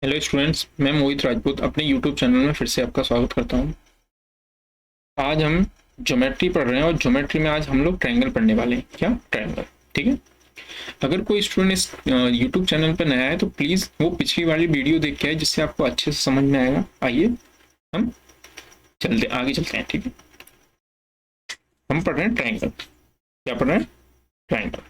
Hello students, मैं मोहित राजपूत अपने YouTube channel में फिर से आपका स्वागत करता हूं। आज हम ज्योमेट्री पढ़ रहे हैं और ज्योमेट्री में आज हम लोग ट्रायंगल पढ़ने वाले हैं। क्या ट्रायंगल? ठीक है। अगर कोई स्टूडेंट इस यूट्यूब चैनल पर नया है तो प्लीज़ वो पिछली वाली वीडियो देख के आए, जिससे आपको अच्छे से समझ में आएगा। आइए हम आगे चलते हैं। ठीक है, हम पढ़ रहे हैं ट्रायंगल। क्या पढ़ रहे हैं? ट्रायंगल।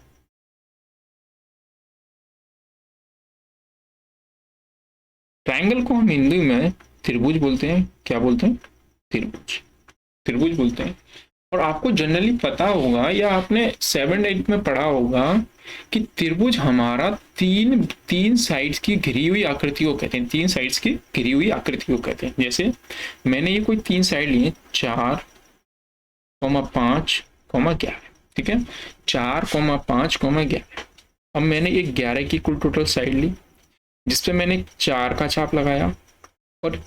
ट्रायंगल को हम हिंदी में त्रिभुज बोलते हैं। क्या बोलते हैं? त्रिभुज। त्रिभुज बोलते हैं। और आपको जनरली पता होगा या आपने 7 8 में पढ़ा होगा कि त्रिभुज हमारा तीन तीन साइड्स की घिरी हुई आकृति को कहते हैं। तीन साइड्स की घिरी हुई आकृति को कहते हैं। जैसे मैंने ये कोई तीन साइड लिए, 4,5,11। ठीक है, 4,5,11। अब मैंने एक 11 की कुल टोटल साइड ली, जिसपे मैंने 4 का चाप लगाया और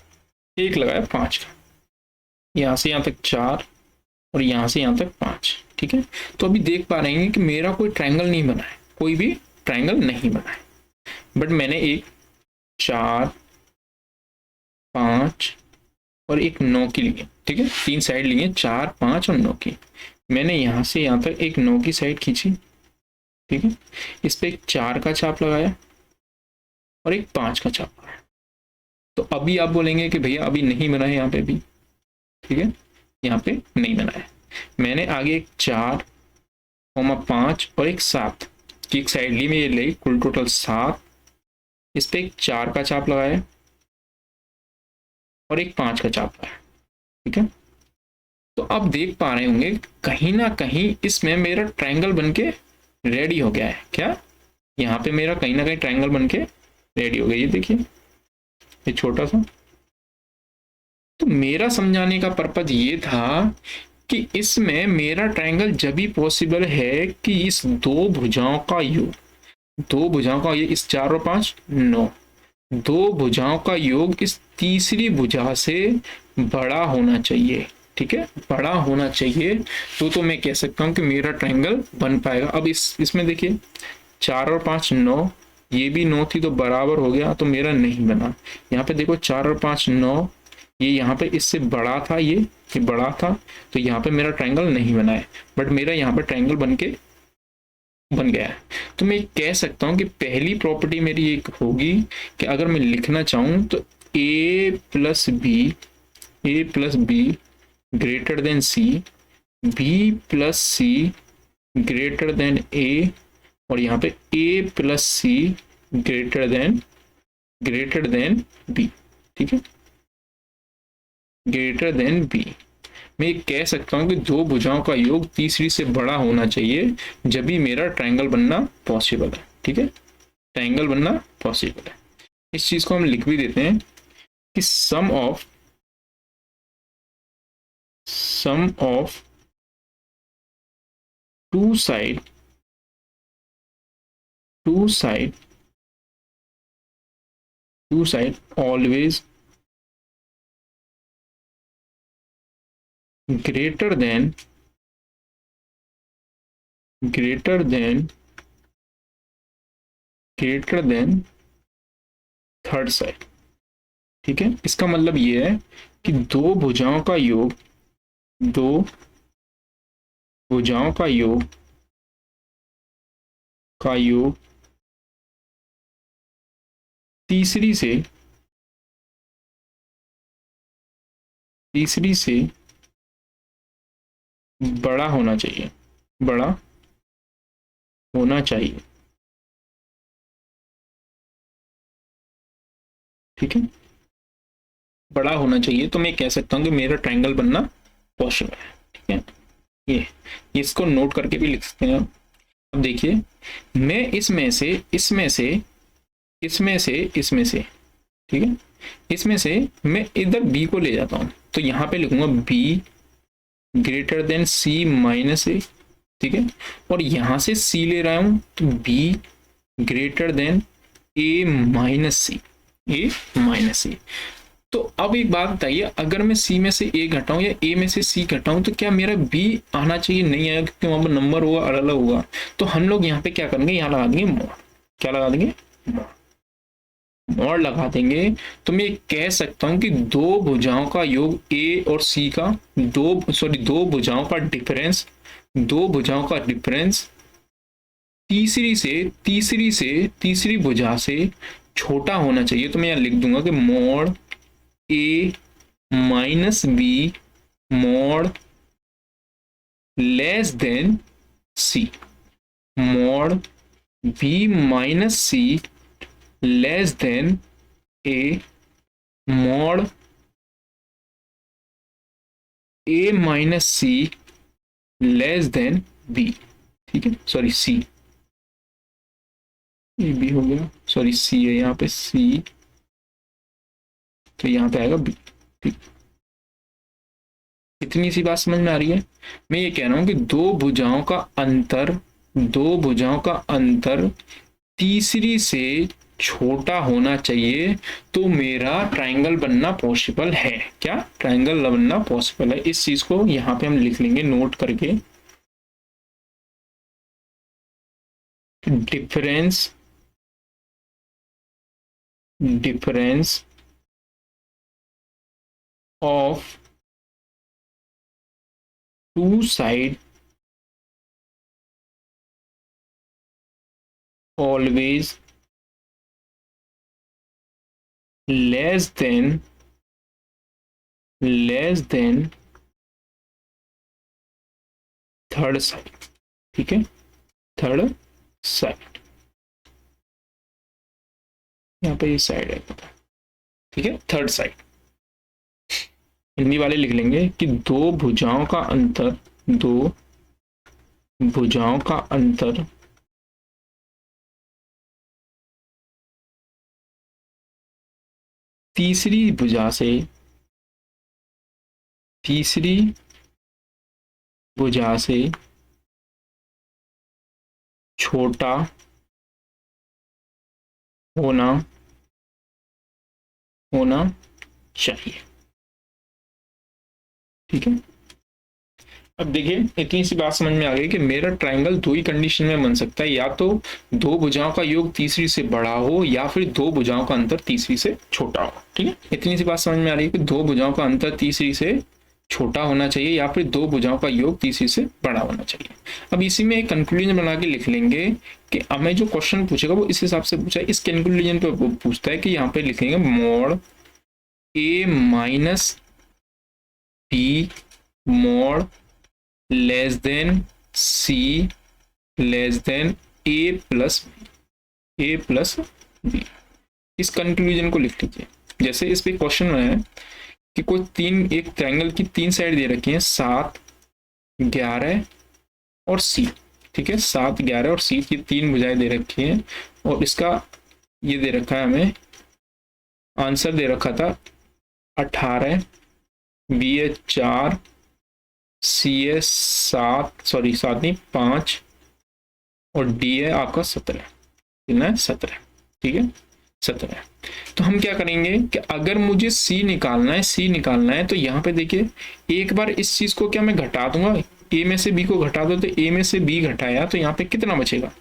एक लगाया 5 का। यहाँ से यहाँ तक 4 और यहाँ से यहाँ तक 5। ठीक है, तो अभी देख पा रहे हैं कि मेरा कोई ट्रायंगल नहीं बना है, कोई भी ट्रायंगल नहीं बना है। बट मैंने एक 4, 5 और एक 9 की लिए। ठीक है, तीन साइड लिए, 4, 5 और 9 की। मैंने यहाँ से यहाँ तक एक 9 की साइड खींची। ठीक है, इस पे एक 4 का चाप लगाया और एक 5 का चाप लगाया। तो अभी आप बोलेंगे कि भैया अभी नहीं बना है यहाँ पे भी। ठीक है, यहाँ पे नहीं बना है। मैंने आगे एक 4,5 और एक 7 की एक साइड ली, मैं ये ली, कुल टोटल 7। इस पे एक 4 का चाप लगाया और एक 5 का चाप लगाया। ठीक है, तो अब देख पा रहे होंगे कहीं ना कहीं इसमें मेरा ट्रायंगल बनके रेडी हो गया है। क्या? यहाँ पे मेरा कहीं ना कहीं ट्रायंगल बनके रेडी हो गया। ये देखिए, ये छोटा सा। तो मेरा समझाने का पर्पज ये था कि इसमें मेरा ट्रायंगल जब भी पॉसिबल है कि इस दो भुजाओं का योग, दो भुजाओं का ये, इस 4 और 5 9, दो भुजाओं का योग इस तीसरी भुजा से बड़ा होना चाहिए। ठीक है, बड़ा होना चाहिए। तो मैं कह सकता हूं कि मेरा ट्रायंगल बन पाएगा। अब इसमें देखिए, 4 और 5 9, ये भी 9 थी तो बराबर हो गया, तो मेरा नहीं बना। यहाँ पे देखो 4 और 5 9, ये यहाँ पे इससे बड़ा था, ये बड़ा था, तो यहाँ पे मेरा ट्रायंगल नहीं बना है। बट मेरा यहाँ पे ट्रायंगल बन गया है। तो मैं कह सकता हूँ कि पहली प्रॉपर्टी मेरी एक होगी कि अगर मैं लिखना चाहूँ तो a+b greater than c, b+c greater than a, और यहाँ पे a+c ग्रेटर देन b। ठीक है, ग्रेटर देन b। मैं कह सकता हूं कि दो भुजाओं का योग तीसरी से बड़ा होना चाहिए जब भी मेरा ट्रायंगल बनना पॉसिबल है। ठीक है, ट्रायंगल बनना पॉसिबल है। इस चीज को हम लिख भी देते हैं कि sum of two side always greater than third side. ठीक है, इसका मतलब ये है कि दो भुजाओं का योग तीसरी से बड़ा होना चाहिए। ठीक है, बड़ा होना चाहिए। तो मैं कह सकता हूं कि मेरा ट्रायंगल बनना पॉसिबल है। ठीक है, ये इसको नोट करके भी लिख सकते हैं। अब देखिए, मैं इसमें से ठीक है, इसमें से मैं इधर b को ले जाता हूं, तो यहां पे लिखूंगा b greater than c minus A. ठीक है, और यहां से c ले रहा हूं तो b greater than a minus C. तो अब एक बात बताइए, अगर मैं c में से a घटाऊं या a में से c घटाऊं तो क्या मेरा b आना चाहिए? नहीं आएगा, क्योंकि वहां पर नंबर होगा, अलग होगा। तो हम लोग यहाँ पे क्या करेंगे, यहाँ लगा देंगे मोड। क्या लगा देंगे? मोड। मॉड लगा देंगे तो मैं ये कह सकता हूं कि दो भुजाओं का योग ए और सी का, दो भुजाओं का डिफरेंस, दो भुजाओं का डिफरेंस तीसरी भुजा से छोटा होना चाहिए। तो मैं यहाँ लिख दूंगा कि mod A minus B mod less than C, mod B minus C less than A, mod A minus C less than B. ठीक है, सॉरी सी, ये बी हो गया, सॉरी सी है यहाँ पे, सी तो यहाँ पे आएगा बी। ठीक, इतनी सी बात समझ में आ रही है। मैं ये कह रहा हूं कि दो भुजाओं का अंतर तीसरी से छोटा होना चाहिए तो मेरा ट्रायंगल बनना पॉसिबल है। क्या ट्रायंगल बनना पॉसिबल है? इस चीज को यहाँ पे हम लिख लेंगे नोट करके, difference of two side always less than third side. ठीक है, थर्ड साइड, यहाँ पे ये साइड है पता। ठीक है, थर्ड साइड हिंदी वाले लिख लेंगे कि दो भुजाओं का अंतर तीसरी भुजा से छोटा होना चाहिए। ठीक है, अब देखिए इतनी सी बात समझ में आ गई कि मेरा ट्रायंगल दो ही कंडीशन में बन सकता है, या तो दो भुजाओं का योग तीसरी से बड़ा हो या फिर दो भुजाओं का अंतर तीसरी से छोटा हो। ठीक है, इतनी सी बात समझ में आ रही है कि दो भुजाओं का अंतर तीसरी से छोटा होना चाहिए या फिर दो भुजाओं का योग तीसरी से बड़ा होना चाहिए। अब इसी में एक कंक्लूजन बना के लिख लेंगे कि हमें जो क्वेश्चन पूछेगा वो इस हिसाब से पूछा है। इस कंक्लूजन पे वो पूछता है कि यहाँ पे लिखेंगे mod A minus B mod less than C less than A plus B. इस कंक्लूजन को लिख लीजिए। जैसे इस पे क्वेश्चन में है कि एक ट्रायंगल की तीन साइड दे रखी है, 7, 11 और सी। ठीक है, 7, 11 और सी की तीन भुजाएं दे रखी हैं और इसका ये दे रखा है, हमें आंसर दे रखा था 18, बी है 4, सी है 7 नहीं 5 और डी है आपका 17। कितना है? 17। ठीक है, 17। तो हम क्या करेंगे कि अगर मुझे सी निकालना है तो यहाँ पे देखिए एक बार इस चीज को क्या मैं घटा दूंगा, ए में से बी को घटा दो तो ए में से बी घटाया तो यहाँ पे कितना बचेगा?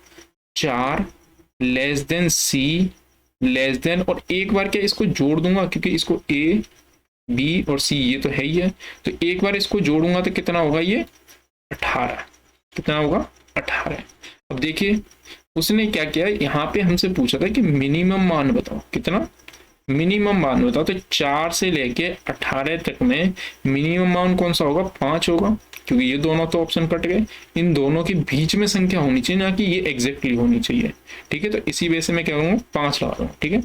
4 less than C less then, और एक बार क्या इसको जोड़ दूंगा क्योंकि इसको ए बी और सी ये तो है ही है, तो एक बार इसको जोड़ूंगा तो कितना होगा? ये 18। कितना होगा? 18। अब देखिए उसने क्या किया, यहाँ पे हमसे पूछा था कि मिनिमम मान बताओ। कितना? मिनिमम मान बताओ। तो 4 से लेके 18 तक में मिनिमम मान कौन सा होगा? 5 होगा, क्योंकि ये दोनों तो ऑप्शन कट गए। इन दोनों के बीच में संख्या होनी चाहिए, ना कि ये एग्जैक्टली होनी चाहिए। ठीक है, तो इसी वजह से मैं क्या करूँगा? 5 लगा रहा हूँ। ठीक है,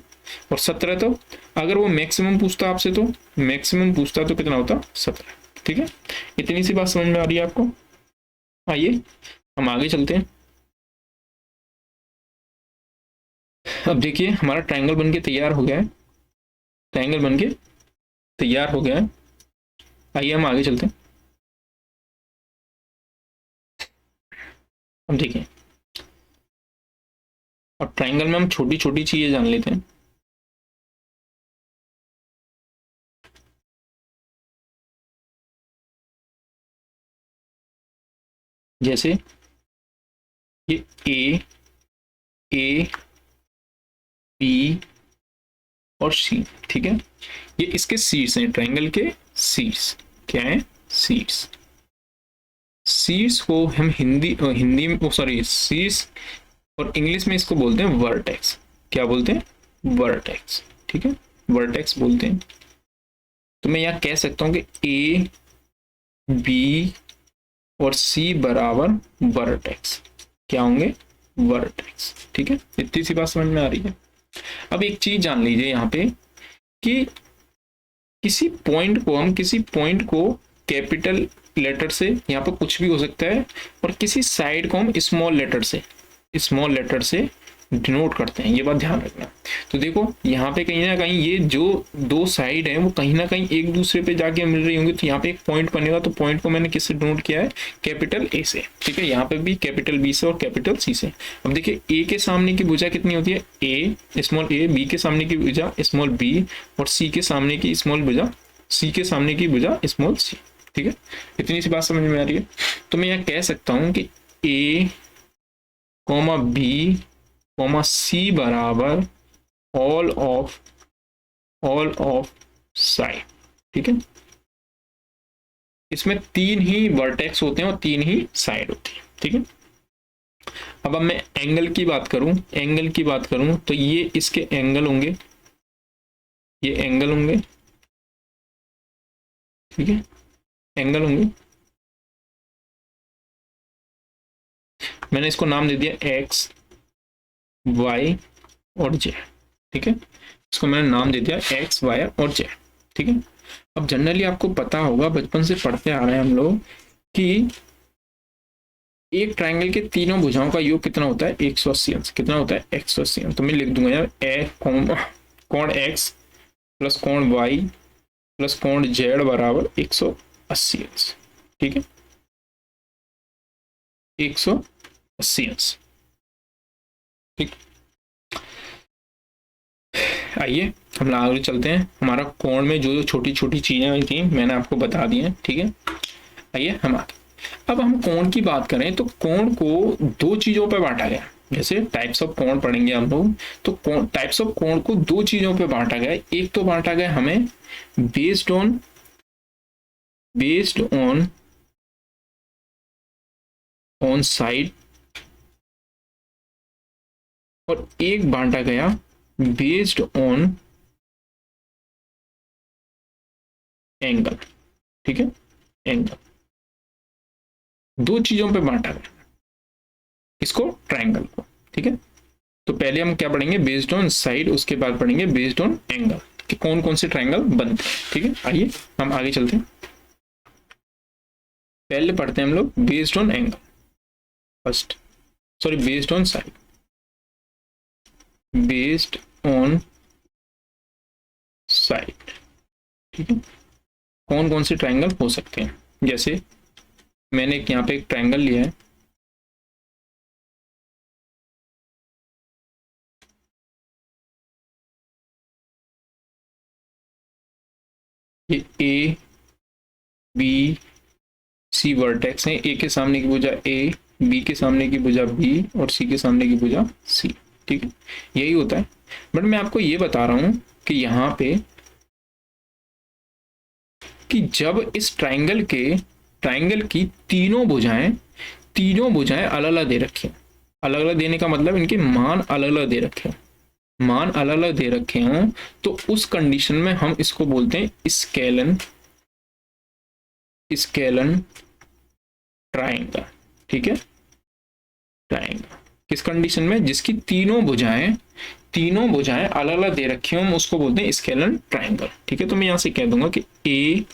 और 17 तो अगर वो मैक्सिमम पूछता आपसे तो मैक्सिमम पूछता तो कितना होता? 17। ठीक है, इतनी सी बात समझ में आ रही है आपको? आइए हम आगे चलते हैं। अब देखिए हमारा ट्रायंगल बनके तैयार हो गया है, ट्रायंगल बनके तैयार हो गया है। आइए हम आगे चलते हैं। अब देखिए अब ट्रायंगल में हम छोटी छोटी चीजें जान लेते हैं। जैसे ये ए बी और सी, ठीक है। ये इसके शीर्ष हैं, ट्रायंगल के शीर्ष क्या है, शीर्ष। शीर्ष को हम हिंदी में सॉरी शीर्ष और इंग्लिश में इसको बोलते हैं वर्टेक्स। क्या बोलते हैं, वर्टेक्स, ठीक है, वर्टेक्स बोलते हैं। तो मैं यहाँ कह सकता हूँ कि ए बी और सी बराबर वर्टेक्स क्या होंगे, वर्टेक्स, ठीक है। इतनी सी बात समझ में आ रही है। अब एक चीज जान लीजिए यहाँ पे कि किसी पॉइंट को कैपिटल लेटर से, यहाँ पर कुछ भी हो सकता है, और किसी साइड को हम स्मॉल लेटर से डिनोट करते हैं, ये बात ध्यान रखना। तो देखो यहाँ पे कहीं ना कहीं ये जो दो साइड है वो कहीं ना कहीं एक दूसरे पे जाके मिल रही होंगी, तो यहाँ पे एक पॉइंट बनेगा, तो पॉइंट को मैंने किससे डिनोट किया है, कैपिटल ए से, ठीक है। यहाँ पे भी कैपिटल बी से और कैपिटल सी से। अब देखिए ए के सामने की भुजा कितनी होती है, ए, स्मॉल ए, बी के सामने की भुजा स्मॉल बी, और सी के सामने की भुजा स्मॉल सी, ठीक है। इतनी सी बात समझ में आ रही है। तो मैं यहाँ कह सकता हूँ कि ए कॉमा बी कॉमा सी बराबर ऑल ऑफ साइड, ठीक है। इसमें तीन ही वर्टेक्स होते हैं और तीन ही साइड होती है, ठीक है। अब मैं एंगल की बात करूं तो ये इसके एंगल होंगे, ये एंगल होंगे, ठीक है, एंगल होंगे। मैंने इसको नाम दे दिया एक्स वाई और जेड, ठीक है। इसको मैंने नाम दे दिया एक्स वाई और जेड, ठीक है। अब जनरली आपको पता होगा, बचपन से पढ़ते आ रहे हैं हम लोग कि एक ट्रायंगल के तीनों भुजाओं का योग कितना होता है, 180 अंश। कितना होता है, 180 अंश। तो मैं लिख दूंगा यार कोण एक्स प्लस कोण वाई प्लस कोण जेड बराबर 180 अंश, ठीक है, 180 अंश, ठीक। आइए हम आगे चलते हैं। हमारा कोण में जो जो छोटी छोटी चीजें हुई थी मैंने आपको बता दी हैं, ठीक है। आइए हम आगे, अब हम कोण की बात करें तो कोण को दो चीजों पे बांटा गया। जैसे टाइप्स ऑफ कोण पढ़ेंगे हम लोग, तो टाइप्स ऑफ कोण को दो चीजों पे बांटा गया। एक तो बांटा गया हमें बेस्ड ऑन साइड, और एक बांटा गया बेस्ड ऑन एंगल, ठीक है, एंगल। दो चीजों पे बांटा गया इसको, ट्रायंगल को, ठीक है। तो पहले हम क्या पढ़ेंगे, बेस्ड ऑन साइड, उसके बाद पढ़ेंगे बेस्ड ऑन एंगल कि कौन कौन से ट्रायंगल बनते हैं, ठीक है। आइए हम आगे चलते हैं। पहले पढ़ते हैं हम लोग based on angle first, sorry based on side, based on side, ठीक है। कौन कौन से ट्रायंगल हो सकते हैं, जैसे मैंने यहाँ पे एक ट्रायंगल लिया है, ये ए बी सी वर्टेक्स है। ए के सामने की भुजा ए, बी के सामने की भुजा बी और सी के सामने की भुजा सी, ठीक है, यही होता है। बट मैं आपको ये बता रहा हूं कि यहाँ पे कि जब इस ट्रायंगल की तीनों भुजाएं अलग अलग दे रखी हैं। अलग अलग देने का मतलब इनके मान अलग अलग दे रखे हैं, मान अलग अलग दे रखे हों, तो उस कंडीशन में हम इसको बोलते हैं स्केलन ट्रायंगल, ठीक है, ट्रायंगल। किस कंडीशन में, जिसकी तीनों भुजाएं अलग अलग दे रखी हों, हम उसको बोलते हैं स्केलन ट्रायंगल, ठीक है। तो मैं यहां से कह दूंगा कि A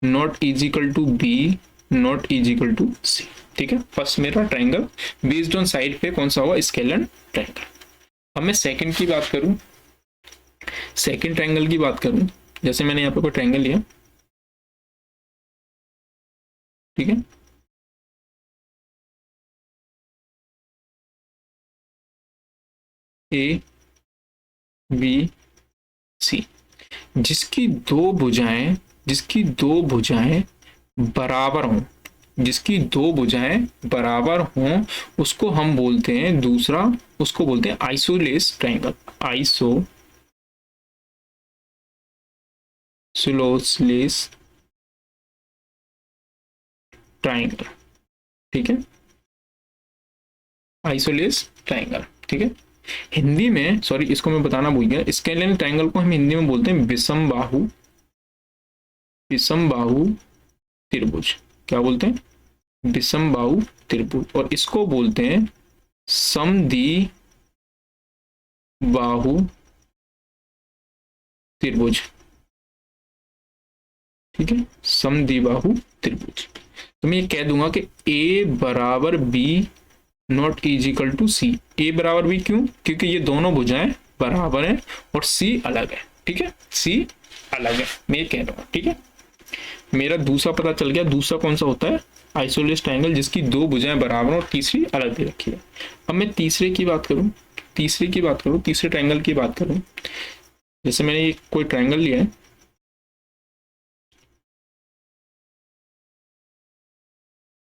not is equal to B not is equal to C, ठीक है। फर्स्ट मेरा ट्रायंगल बेस्ड ऑन साइड पे कौन सा होगा, स्केलन ट्रायंगल। अब मैं सेकंड की बात करूं, सेकंड ट्रायंगल की बात करूं, जैसे मैंने यहाँ पे कोई ट्रायंगल लिया, ठीक है, ए बी सी, जिसकी दो भुजाएं बराबर हों, उसको हम बोलते हैं, दूसरा उसको बोलते हैं आइसोलेस ट्रायंगल, आइसोसेलेस ट्राइंगल, ठीक है, आइसोसेलेस ट्राइंगल, ठीक है। हिंदी में, सॉरी इसको मैं बताना भूल गया, स्केलियन ट्राइंगल को हम हिंदी में बोलते हैं विषम बाहु, विषम बाहु त्रिभुज। क्या बोलते हैं? विषम बाहु त्रिभुज। और इसको बोलते हैं समद्वि बाहु त्रिभुज, ठीक है, समद्विबाहु त्रिभुज। तो मैं ये कह दूंगा कि ए बराबर B not is equal to C. A बराबर बी क्यों? क्योंकि ये दोनों भुजाएं बराबर हैं और सी अलग है, ठीक है, सी अलग है, मैं ये कह दूंगा, ठीक है। मेरा दूसरा पता चल गया। दूसरा कौन सा होता है? आइसोसेलेस ट्राइंगल जिसकी दो भुजाएं बराबर और तीसरी अलग दे रखी है। अब मैं तीसरे की बात करूं, तीसरे ट्राइंगल की बात करूं, जैसे मैंने ये कोई ट्राइंगल लिया है,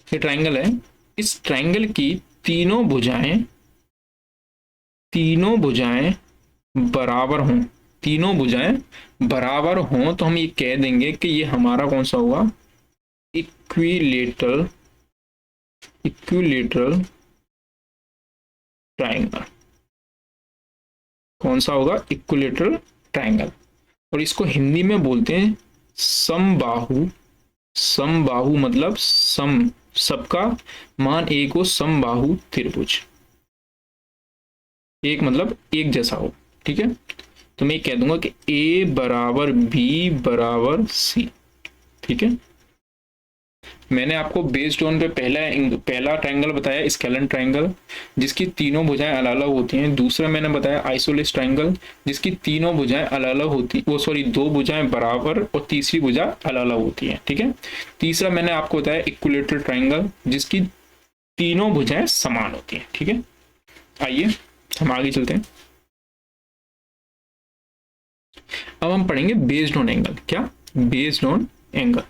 ये ट्राइंगल है, इस ट्राइंगल की तीनों भुजाएं, तीनों भुजाएं बराबर हों, तीनों भुजाएं बराबर हों, तो हम ये कह देंगे कि ये हमारा कौन सा होगा? Equilateral, equilateral triangle. कौन सा होगा? Equilateral triangle. और इसको हिंदी में बोलते हैं समबाहु, समबाहु मतलब सम, सबका मान एक हो, समबाहु त्रिभुज, एक मतलब एक जैसा हो, ठीक है। तो मैं कह दूंगा कि ए बराबर बी बराबर सी, ठीक है। मैंने आपको बेस्ड ऑन पे पहला ट्राइंगल बताया स्केलन ट्राइंगल जिसकी तीनों भुजाएं अलग अलग होती हैं। दूसरा मैंने बताया आइसोसेलेस ट्राइंगल जिसकी तीनों भुजाएं अलग अलग होती, वो सॉरी दो भुजाएं बराबर और तीसरी भुजा अलग अलग होती है, ठीक है। तीसरा मैंने आपको बताया इक्विलेटरल ट्राइंगल जिसकी तीनों भुजाएं समान होती हैं, ठीक है। आइए हम आगे चलते हैं। अब हम पढ़ेंगे बेस्ड ऑन एंगल। क्या? Based on angle.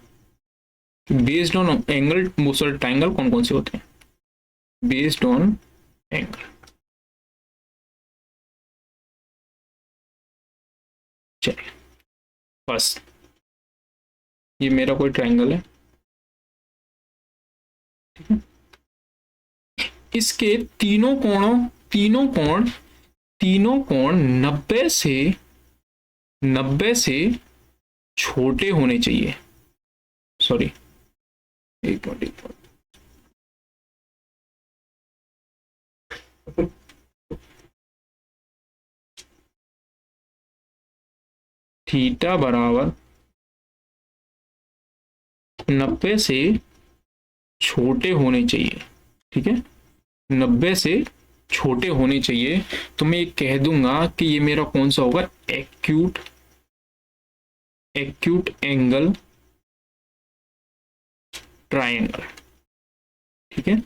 Based on angle sorry triangle कौन कौन से होते हैं? बेस्ड ऑन एंगल, चलिए बस ये मेरा कोई ट्राइंगल है, ठीक है। इसके तीनों कोणों, तीनों कोण, तीनों कोण 90 से छोटे होने चाहिए। सॉरी, एक मिनट, थीटा बराबर 90 से छोटे होने चाहिए, ठीक है, 90 से छोटे होने चाहिए। तो मैं ये कह दूंगा कि ये मेरा कौन सा होगा? एक्यूट, एक्यूट एंगल ट्राइंगल, ठीक है,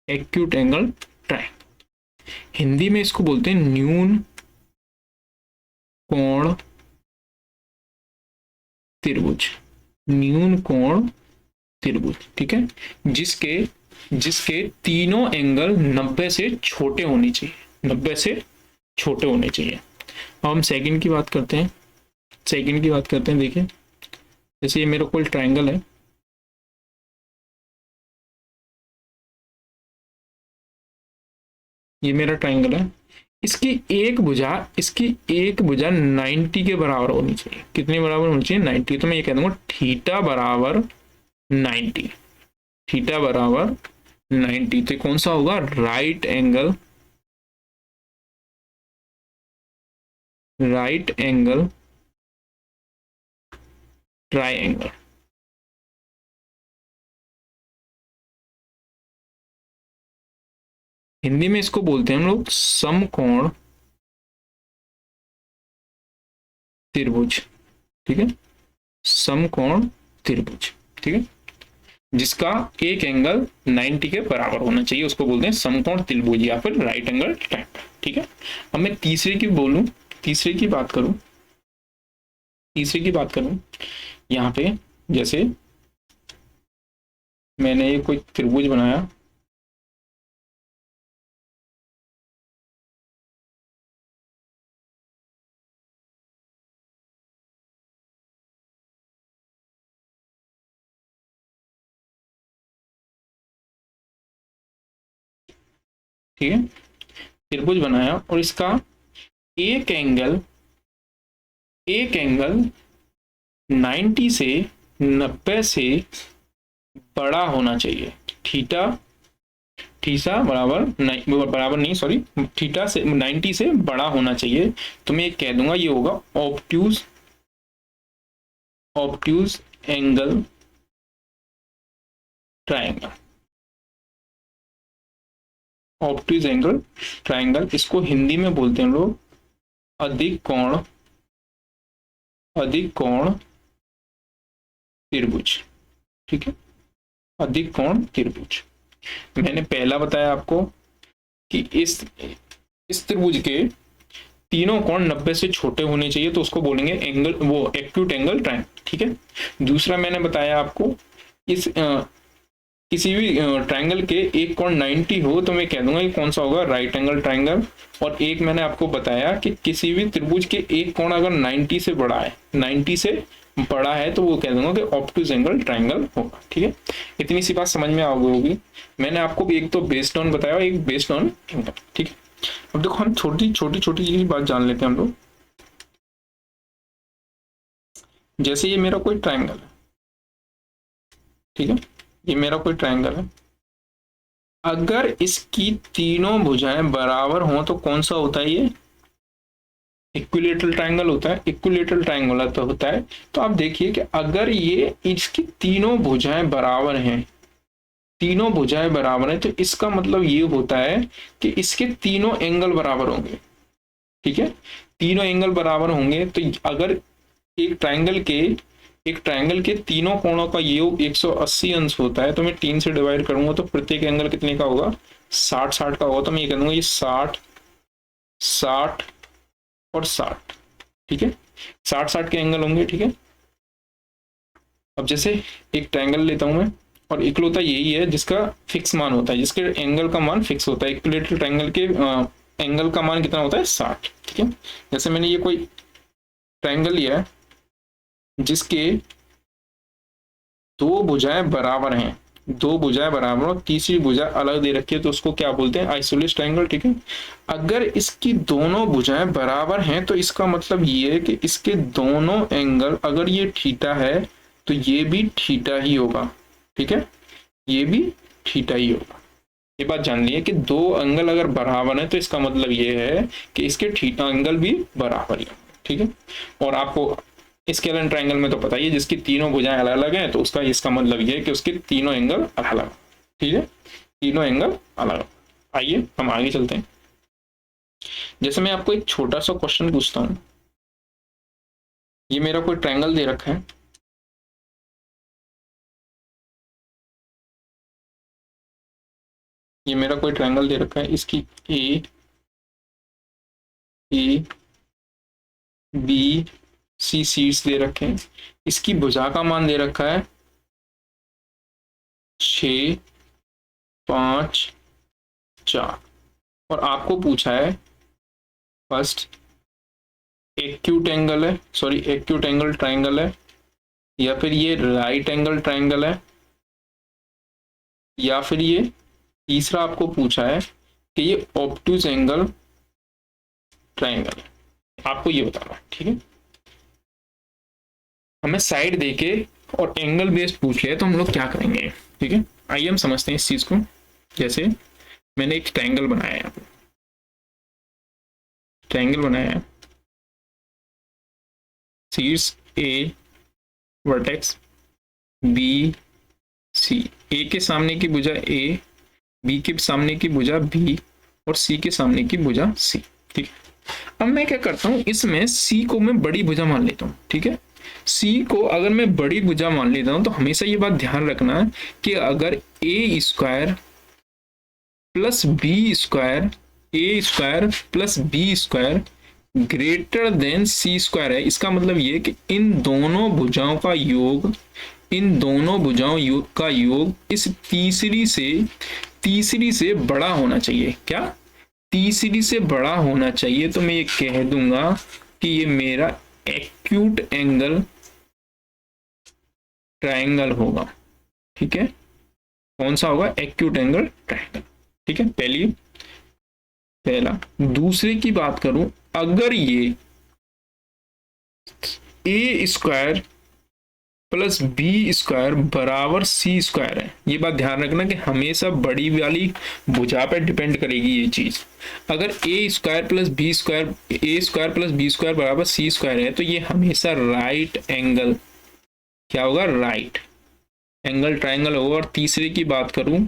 एक्यूट एंगल ट्राइंगल। हिंदी में इसको बोलते हैं न्यून कोण त्रिभुज, न्यून कोण त्रिभुज, ठीक है, जिसके जिसके तीनों एंगल 90 से छोटे होने चाहिए, 90 से छोटे होने चाहिए। अब हम सेकंड की बात करते हैं, सेकंड की बात करते हैं। देखिए जैसे ये मेरा कोई ट्राइंगल है, ये मेरा ट्राइंगल है, इसकी एक भुजा 90 के बराबर होनी चाहिए। कितने बराबर होनी चाहिए? 90। तो मैं ये कह दूंगा थीटा बराबर 90, थीटा बराबर 90। तो कौन सा होगा? Right angle, right angle triangle. Hindi में इसको बोलते हैं हम लोग समकोण त्रिभुज, ठीक है, समकोण त्रिभुज, ठीक है, जिसका एक एंगल 90 के बराबर होना चाहिए, उसको बोलते हैं समकोण त्रिभुज या फिर राइट एंगल ट्रायंगल, ठीक है। अब मैं तीसरे की बोलूं, तीसरे की बात करूं, तीसरे की बात करूं, यहाँ पे जैसे मैंने ये कोई त्रिभुज बनाया, ठीक है, त्रिभुज बनाया और इसका एक एंगल 90 से 90 से बड़ा होना चाहिए। थीटा थीटा बराबर नहीं, सॉरी, थीटा से 90 से बड़ा होना चाहिए। तो मैं कह दूंगा ये होगा obtuse angle triangle. Obtuse angle triangle, इसको हिंदी में बोलते हैं लोग अधिक कोण त्रिभुज। ठीक है, अधिक कोण त्रिभुज। मैंने पहला बताया आपको कि इस त्रिभुज के तीनों कोण 90 से छोटे होने चाहिए, तो उसको बोलेंगे एंगल, वो एक्यूट एंगल ट्रायंगल। ठीक है, दूसरा मैंने बताया आपको इस किसी भी ट्रायंगल के एक कोण 90 हो तो मैं कह दूंगा ये कौन सा होगा, राइट एंगल ट्रायंगल। और एक मैंने आपको बताया कि किसी भी त्रिभुज के एक कोण अगर 90 से बड़ा है, 90 से बड़ा है, तो वो कह दूंगा कि ऑब्ट्यूज एंगल ट्रायंगल होगा। ठीक है, इतनी सी बात समझ में आ गई होगी। मैंने आपको भी एक तो बेस्ड ऑन बताया, एक बेस्ड ऑन एंगल। ठीक है, अब देखो हम छोटी छोटी बात जान लेते हैं हम लोग। जैसे ये मेरा कोई ट्रायंगल है, ठीक है, ये मेरा कोई ट्रायंगल है, अगर इसकी तीनों भुजाएं बराबर हों तो कौन सा होता है, ये इक्विलेटरल ट्रायंगल होता है। इक्विलेटरल ट्रायंगल तो होता है। तो आप देखिए कि अगर ये इसकी तीनों भुजाएं बराबर हैं, तीनों भुजाएं बराबर हैं, तो इसका मतलब ये होता है कि इसके तीनों एंगल बराबर होंगे। ठीक है, तीनों एंगल बराबर होंगे। तो अगर एक ट्रायंगल के तीनों कोणों का योग 180 अंश होता है, तो मैं 3 से डिवाइड करूंगा तो प्रत्येक एंगल कितने का होगा, 60 का होगा। तो मैं ये कह दूंगा ये 60 60 और 60। ठीक है, 60 के एंगल होंगे। ठीक है, अब जैसे एक ट्रायंगल लेता हूं मैं, और इकलौता यही है जिसका फिक्स मान होता है, जिसके एंगल का मान फिक्स होता है। इक्विलेटरल ट्रायंगल के एंगल का मान कितना होता है, 60। ठीक है, जैसे मैंने ये कोई ट्रायंगल लिया है जिसके दो भुजाएं बराबर हैं, दो भुजाएं बराबर और तीसरी भुजा अलग दे रखी है, तो उसको क्या बोलते हैं, आइसोलेस ट्रायंगल। ठीक है, अगर इसकी दोनों भुजाएं बराबर हैं तो इसका मतलब ये है कि इसके दोनों एंगल, अगर ये थीटा है तो ये भी थीटा ही होगा। ठीक है, ये भी थीटा ही होगा। ये बात जान ली है कि दो एंगल अगर बराबर है तो इसका मतलब ये है कि इसके थीटा एंगल भी बराबर ही। ठीक है, और आपको स्केलर ट्रायंगल में तो पता ही है, जिसकी तीनों भुजाएं अलग अलग हैं, तो उसका इसका मतलब ये है कि उसके तीनों एंगल अलग अलग। ठीक है, तीनों एंगल अलग। आइए हम आगे चलते हैं। जैसे मैं आपको एक छोटा सा क्वेश्चन पूछता हूं, ये मेरा कोई ट्रायंगल दे रखा है, ये मेरा कोई ट्रायंगल दे रखा है, इसकी ए बी सी सीड्स दे रखे हैं, इसकी भुजा का मान दे रखा है 6 5 4, और आपको पूछा है फर्स्ट एक्यूट एंगल है, सॉरी एक्यूट एंगल ट्रायंगल है, या फिर ये राइट एंगल ट्रायंगल है, या फिर ये तीसरा आपको पूछा है कि ये ऑब्ट्यूज एंगल ट्रायंगल है। आपको ये बताना है। ठीक है, हमें साइड देके और एंगल बेस्ड पूछ लिया तो हम लोग क्या करेंगे। ठीक है, आइए हम समझते हैं इस चीज को। जैसे मैंने एक ट्रायंगल बनाया है, ट्रायंगल बनाया है, शीर्ष ए, वर्टेक्स बी सी, ए के सामने की भुजा ए, बी के सामने की भुजा बी, और सी के सामने की भुजा सी। ठीक है, अब मैं क्या करता हूं, इसमें सी को मैं बड़ी भुजा मान लेता हूं। ठीक है, सी को अगर मैं बड़ी भुजा मान लेता हूं तो हमेशा ये बात ध्यान रखना कि अगर A square plus B square, A square plus B square greater than C square है, इसका मतलब ये कि इन दोनों भुजाओं का योग, इन दोनों भुजाओं का योग इस तीसरी से बड़ा होना चाहिए। क्या, तीसरी से बड़ा होना चाहिए। तो मैं ये कह दूंगा कि ये मेरा एक्यूट एंगल ट्रायंगल होगा। ठीक है, कौन सा होगा, एक्यूट एंगल ट्रायंगल। ठीक है, पहली पहला। दूसरे की बात करूं, अगर ये ए स्क्वायर प्लस बी स्क्वायर बराबर सी स्क्वायर है, ये बात ध्यान रखना कि हमेशा बड़ी वाली भुजा पे डिपेंड करेगी ये चीज। अगर A square plus B square, A square plus B square बराबर सी स्क्वायर है, तो ये हमेशा राइट एंगल, क्या होगा, राइट एंगल ट्राइंगल होगा। और तीसरे की बात करूं,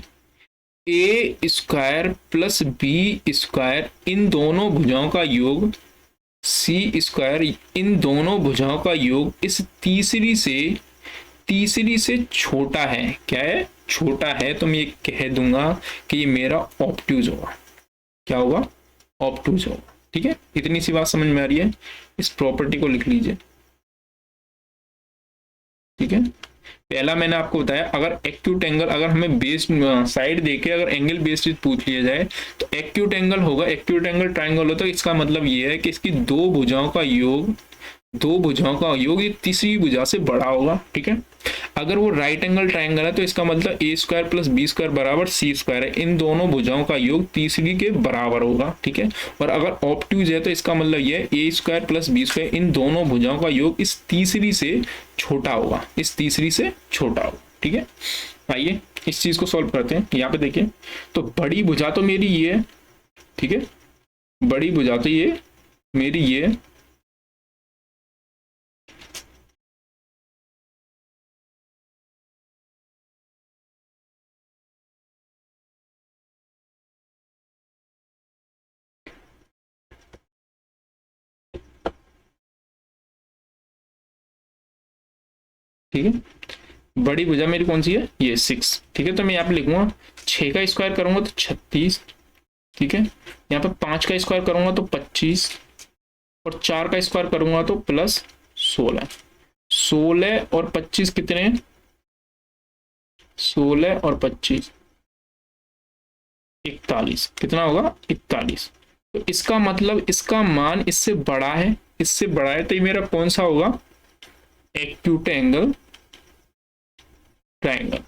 ए स्क्वायर प्लस बी स्क्वायर इन दोनों भुजाओं का योग, सी स्क्वायर इन दोनों भुजाओं का योग इस तीसरी से छोटा है। क्या है, छोटा है। तो मैं ये कह दूंगा कि ये मेरा ऑब्ट्यूज होगा। क्या होगा, ऑब्ट्यूज होगा। ठीक है, इतनी सी बात समझ में आ रही है। इस प्रॉपर्टी को लिख लीजिए। ठीक है, पहला मैंने आपको बताया, अगर एक्यूट एंगल, अगर हमें बेस्ड साइड देके अगर एंगल बेस्ड पूछ लिया जाए तो एक्यूट एंगल होगा, एक्यूट एंगल ट्राइंगल होता है। इसका मतलब ये है कि इसकी दो भुजाओं का योग ये तीसरी भुजा से बड़ा होगा। ठीक है, अगर वो राइट एंगल ट्राइंगल है तो इसका मतलब ए स्क्वायर प्लस बी स्क्वायर बराबर सी स्क्वायर है, इन दोनों भुजाओं का योग तीसरी के बराबर होगा। ठीक है, और अगर ऑब्ट्यूज है तो इसका मतलब ये है ए स्क्वायर प्लस बी स्क्वायर इन दोनों भुजाओं का योग इस तीसरी से छोटा होगा, इस तीसरी से छोटा होगा। ठीक है, आइए इस चीज को सॉल्व करते हैं। यहाँ पे देखिए, तो बड़ी भुजा तो मेरी ये है। ठीक है, बड़ी भुजा तो ये मेरी ये है। ठीक है, बड़ी भुजा मेरी कौन सी है, ये 6। ठीक है, तो मैं यहाँ पे लिखूंगा 6 का स्क्वायर करूंगा तो 36। ठीक है, यहाँ पे 5 का स्क्वायर करूंगा तो 25, और 4 का स्क्वायर करूंगा तो प्लस 16। 16 और 25 कितने, 16 और 25 41, कितना होगा, 41। तो इसका मतलब इसका मान इससे बड़ा है, इससे बड़ा है, तो ये मेरा कौन सा होगा, एक्यूट एंगल ट्राइंगल।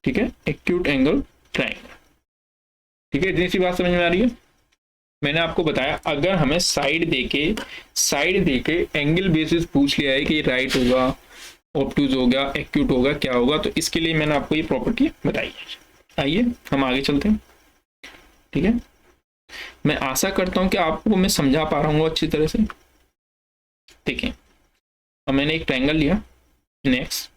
ठीक है, एक्यूट एंगल ट्राइंगल। ठीक है, इतनी सी बात समझ में आ रही है। मैंने आपको बताया, अगर हमें साइड देके एंगल बेसिस पूछ लिया है कि राइट होगा, ऑब्ट्यूज होगा, एक्यूट होगा, क्या होगा, तो इसके लिए मैंने आपको ये प्रॉपर्टी बताई है। आइए हम आगे चलते हैं। ठीक है, मैं आशा करता हूं कि आपको मैं समझा पा रहा हूँ अच्छी तरह से। देखिए, अब मैंने एक ट्रायंगल लिया, नेक्स्ट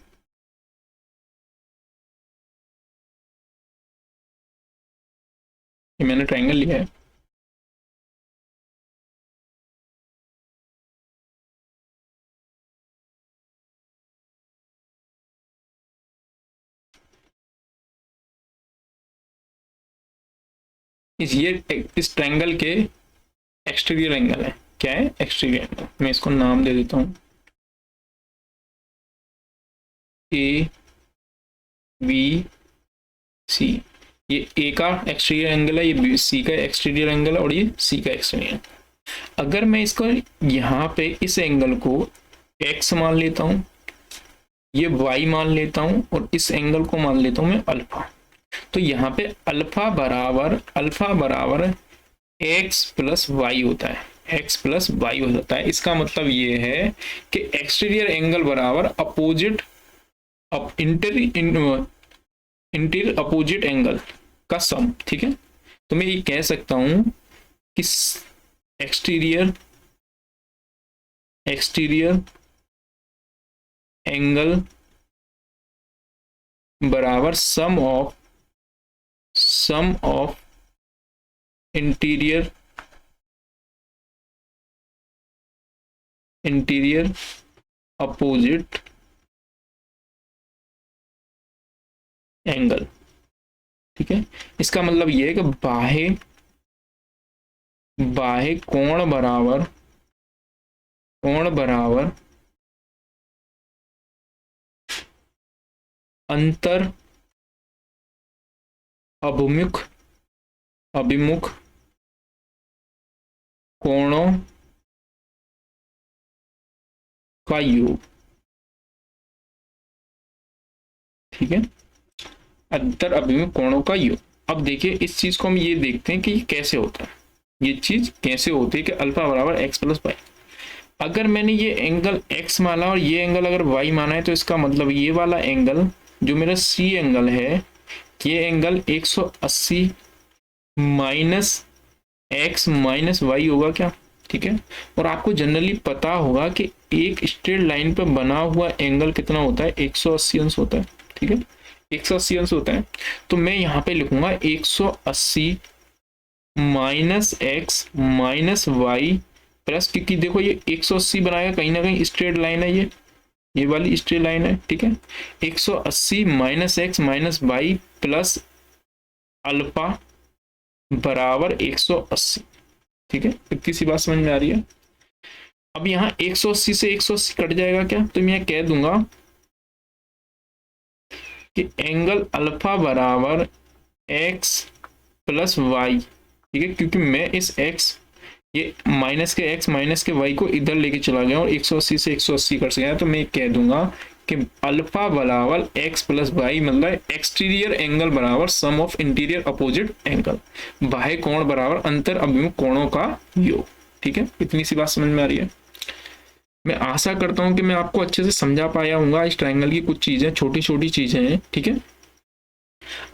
मैंने ट्रायंगल लिया है, इस ट्रायंगल के एक्सटीरियर एंगल है। क्या है, एक्सटीरियर एंगल। मैं इसको नाम दे देता हूं, ए बी सी। ये ए का एक्सटीरियर एंगल है, ये सी का एक्सटीरियर एंगल है, और ये सी का एक्सटीरियर एंगल। अगर मैं इसको यहाँ पे इस एंगल को एक्स मान लेता हूं, ये वाई मान लेता हूं, और इस एंगल को मान लेता हूं मैं अल्फा, तो यहाँ पे अल्फा बराबर एक्स प्लस वाई होता है, एक्स प्लस वाई हो जाता है। इसका मतलब ये है कि एक्सटीरियर एंगल बराबर अपोजिट इंटीरियर अपोजिट एंगल का सम। ठीक है, तो मैं ये कह सकता हूं कि एक्सटीरियर एंगल बराबर सम ऑफ इंटीरियर अपोजिट एंगल। ठीक है, इसका मतलब यह है कि बाह्य कोण बराबर अंतर अभिमुख कोणों का योग। ठीक है, अंतर अभिमुख कोणों का योग। अब देखिए, इस चीज को हम ये देखते हैं कि ये कैसे होता है। ये चीज कैसे होती है कि अल्फा बराबर एक्स प्लस वाई। अगर मैंने ये एंगल x माना और ये एंगल अगर y माना है तो इसका मतलब ये वाला एंगल जो मेरा C एंगल है, ये angle 180 minus x minus y होगा क्या, ठीक है। और आपको जनरली पता होगा कि एक स्ट्रेट लाइन पर बना हुआ एंगल कितना होता है, 180 अंश होता है, ठीक है, 180 अंश होता है। तो मैं यहाँ पे लिखूंगा 180 minus x minus y plus, क्योंकि देखो ये 180 बनाएगा कहीं ना कहीं स्ट्रेट लाइन है, ये वाली स्ट्रेट लाइन है, ठीक है। 180 minus x minus y plus alpha बराबर 180, ठीक है। इतनी सी बात समझ में आ रही है। अब यहाँ 180 से 180 कट जाएगा क्या, तो मैं कह दूंगा कि एंगल अल्फा बराबर एक्स प्लस वाई, ठीक है, क्योंकि मैं इस x, ये माइनस के x माइनस के y को इधर लेके चला गया और 180 से 180 कर गया, तो मैं कह दूंगा कि अल्फा बराबर x प्लस वाई, मतलब एक्सटीरियर एंगल बराबर सम ऑफ इंटीरियर अपोजिट एंगल, बाह्य कोण बराबर अंतर अभिमुख कोणों का योग, ठीक है। इतनी सी बात समझ में आ रही है। मैं आशा करता हूं कि मैं आपको अच्छे से समझा पाया हूँ। इस ट्रायंगल की कुछ चीजें छोटी छोटी चीजें हैं, ठीक है।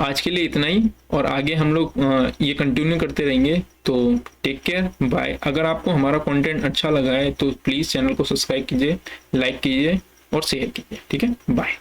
आज के लिए इतना ही, और आगे हम लोग ये कंटिन्यू करते रहेंगे। तो टेक केयर, बाय। अगर आपको हमारा कंटेंट अच्छा लगा है तो प्लीज़ चैनल को सब्सक्राइब कीजिए, लाइक कीजिए और शेयर कीजिए, ठीक है। बाय।